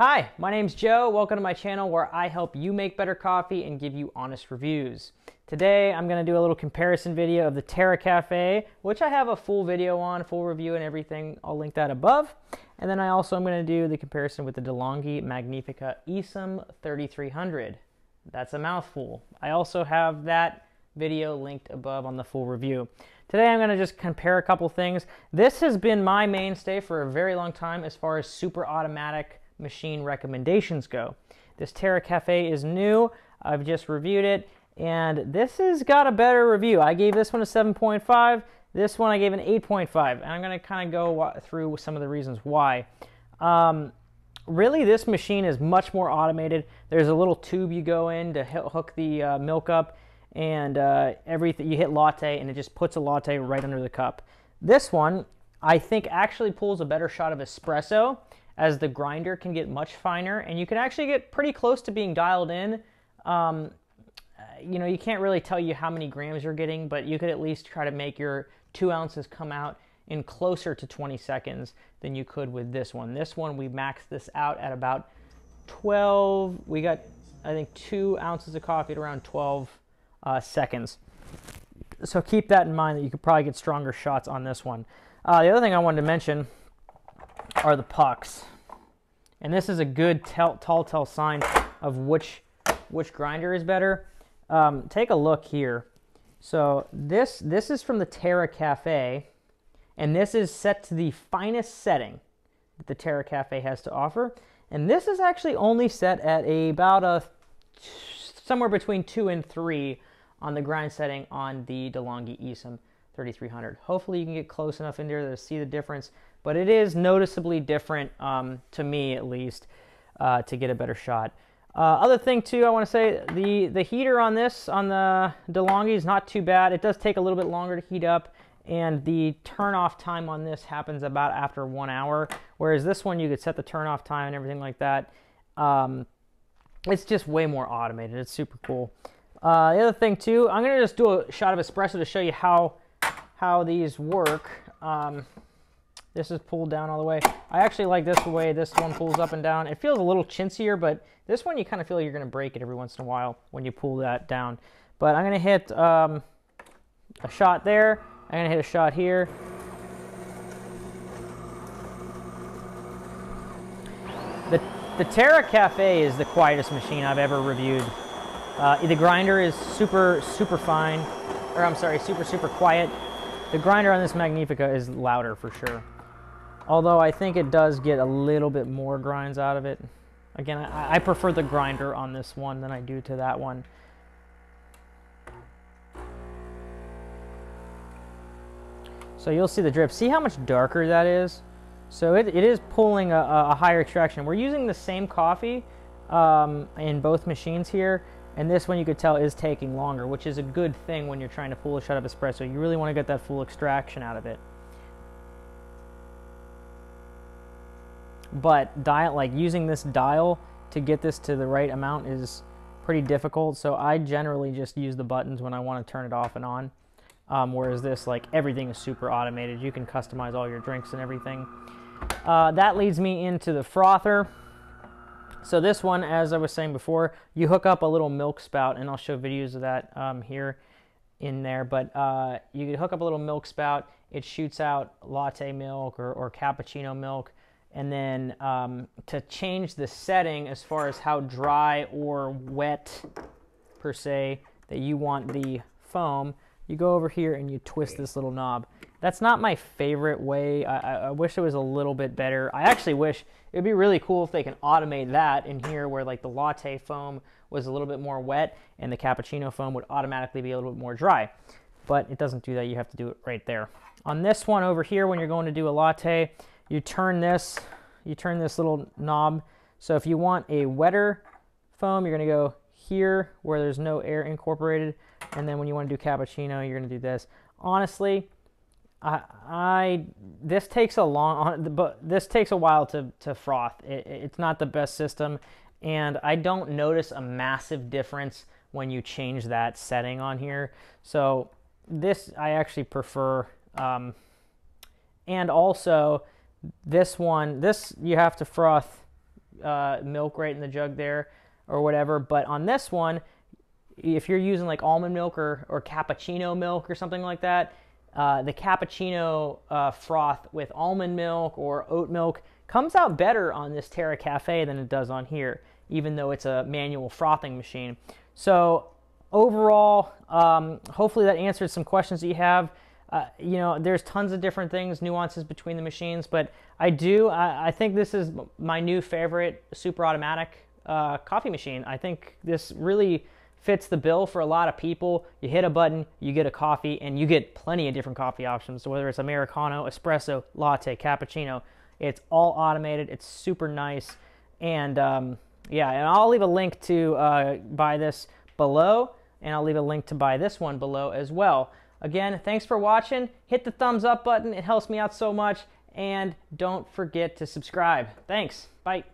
Hi, my name's Joe. Welcome to my channel where I help you make better coffee and give you honest reviews. Today I'm going to do a little comparison video of the Terra Kaffe, which I have a full video on, full review and everything. I'll link that above. And then I also am going to do the comparison with the Delonghi Magnifica esam 3300. That's a mouthful. I also have that video linked above on the full review. Today I'm going to just compare a couple things. This has been my mainstay for a very long time as far as super automatic machine recommendations go. This Terra Kaffe is new. I've just reviewed it, and this has got a better review. I gave this one a 7.5. This one I gave an 8.5, and I'm going to kind of go through some of the reasons why. Really, this machine is much more automated. There's a little tube you go in to hook the milk up, and everything you hit latte, and it just puts a latte right under the cup. This one, I think, actually pulls a better shot of espresso, as the grinder can get much finer, and you can actually get pretty close to being dialed in. You know, you can't really tell you how many grams you're getting, but you could at least try to make your 2 ounces come out in closer to 20 seconds than you could with this one. This one, we maxed this out at about 12. We got, I think, 2 ounces of coffee at around 12 seconds. So keep that in mind that you could probably get stronger shots on this one. The other thing I wanted to mention are the pucks, and this is a good telltale sign of which grinder is better. Take a look here. So this is from the Terra Kaffe, and this is set to the finest setting that the Terra Kaffe has to offer, and this is actually only set at about somewhere between 2 and 3 on the grind setting on the Delonghi esam 3300. Hopefully you can get close enough in there to see the difference, but it is noticeably different, to me at least, to get a better shot. Other thing too, I want to say, the heater on this, on the Delonghi, is not too bad. It does take a little bit longer to heat up, and the turn off time on this happens about after 1 hour, whereas this one you could set the turn off time and everything like that. It's just way more automated. It's super cool. The other thing too, I'm going to just do a shot of espresso to show you how these work. This is pulled down all the way. I actually like this way this one pulls up and down. It feels a little chintzier, but this one you kind of feel you're going to break it every once in a while when you pull that down. But I'm going to hit a shot there. I'm going to hit a shot here. The Terra Kaffe is the quietest machine I've ever reviewed. The grinder is super fine, or I'm sorry, super quiet. The grinder on this Magnifica is louder for sure. Although I think it does get a little bit more grinds out of it. Again, I prefer the grinder on this one than I do to that one. So you'll see the drip. See how much darker that is? So it is pulling a higher extraction. We're using the same coffee in both machines here. And this one you could tell is taking longer, which is a good thing when you're trying to pull a shot of espresso. You really want to get that full extraction out of it. But using this dial to get this to the right amount is pretty difficult. So I generally just use the buttons when I want to turn it off and on. Whereas this, everything is super automated. You can customize all your drinks and everything. That leads me into the frother. So this one, as I was saying before, you hook up a little milk spout, and I'll show videos of that here in there, but you can hook up a little milk spout. It shoots out latte milk or cappuccino milk, and then to change the setting as far as how dry or wet, per se, that you want the foam, you go over here and you twist this little knob. That's not my favorite way. I wish it was a little bit better. I actually wish it would be really cool if they can automate that in here, where the latte foam was a little bit more wet and the cappuccino foam would automatically be a little bit more dry. But it doesn't do that. You have to do it right there. On this one over here, when you're going to do a latte, you turn this little knob. So if you want a wetter foam, you're going to go here where there's no air incorporated, and then when you want to do cappuccino, you're going to do this. Honestly, this takes a while to froth. It's not the best system, and I don't notice a massive difference when you change that setting on here. So this I actually prefer, and also this one, you have to froth milk right in the jug there or whatever. But on this one, if you're using like almond milk or cappuccino milk or something like that, the cappuccino froth with almond milk or oat milk comes out better on this Terra Kaffe than it does on here, even though it's a manual frothing machine. So overall, hopefully that answered some questions that you have. You know, there's tons of different things, nuances between the machines, but I think this is my new favorite super automatic coffee machine. I think this really fits the bill for a lot of people. You hit a button, you get a coffee, and you get plenty of different coffee options. So whether it's Americano, espresso, latte, cappuccino, it's all automated. It's super nice. And yeah, and I'll leave a link to buy this below, and I'll leave a link to buy this one below as well. Again, thanks for watching. Hit the thumbs up button. It helps me out so much. And don't forget to subscribe. Thanks. Bye.